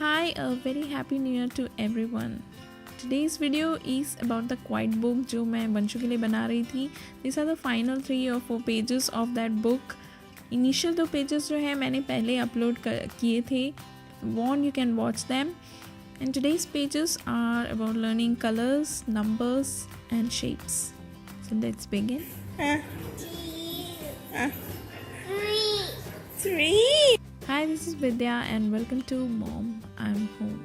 Hi, a very happy new year to everyone. Today's video is about the quiet book जो मैं वंशु के लिए बना रही थी. These are the final 3 or 4 pages of that book. Initial 2 pages जो है मैंने पहले upload किए थे. If you want, you can watch them. And today's pages are about learning colors, numbers, and shapes. So let's begin. Three. Hi, this is Vidya and welcome to Mom, I'm Home.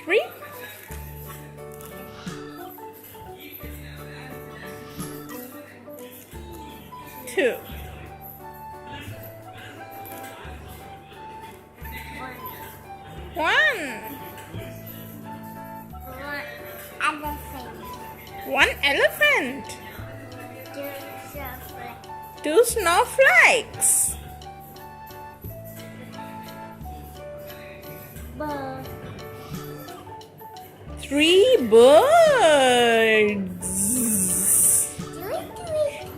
3, 2, 1. One elephant. 2 snowflakes. Bird. 3 birds.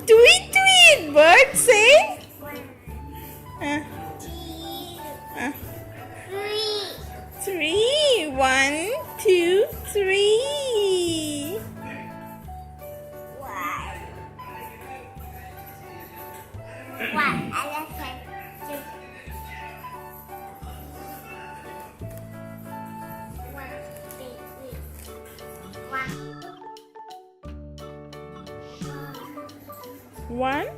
Tweet tweet. Bird say. Three. 1, 2, 3. One elephant. One.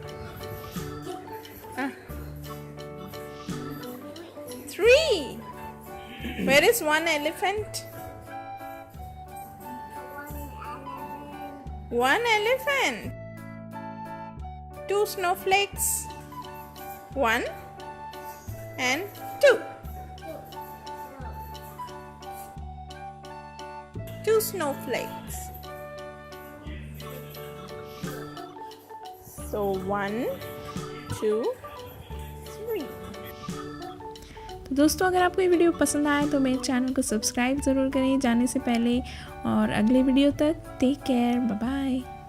3. Where is one elephant? One elephant. 2 snowflakes. 1 and 2. 2 snowflakes. So 1, 2, 3. तो दोस्तों अगर आपको ये video पसंद आए तो मेरे channel को सब्सक्राइब ज़रूर करें जाने से पहले, और अगले वीडियो तक टेक केयर, बाय बाय।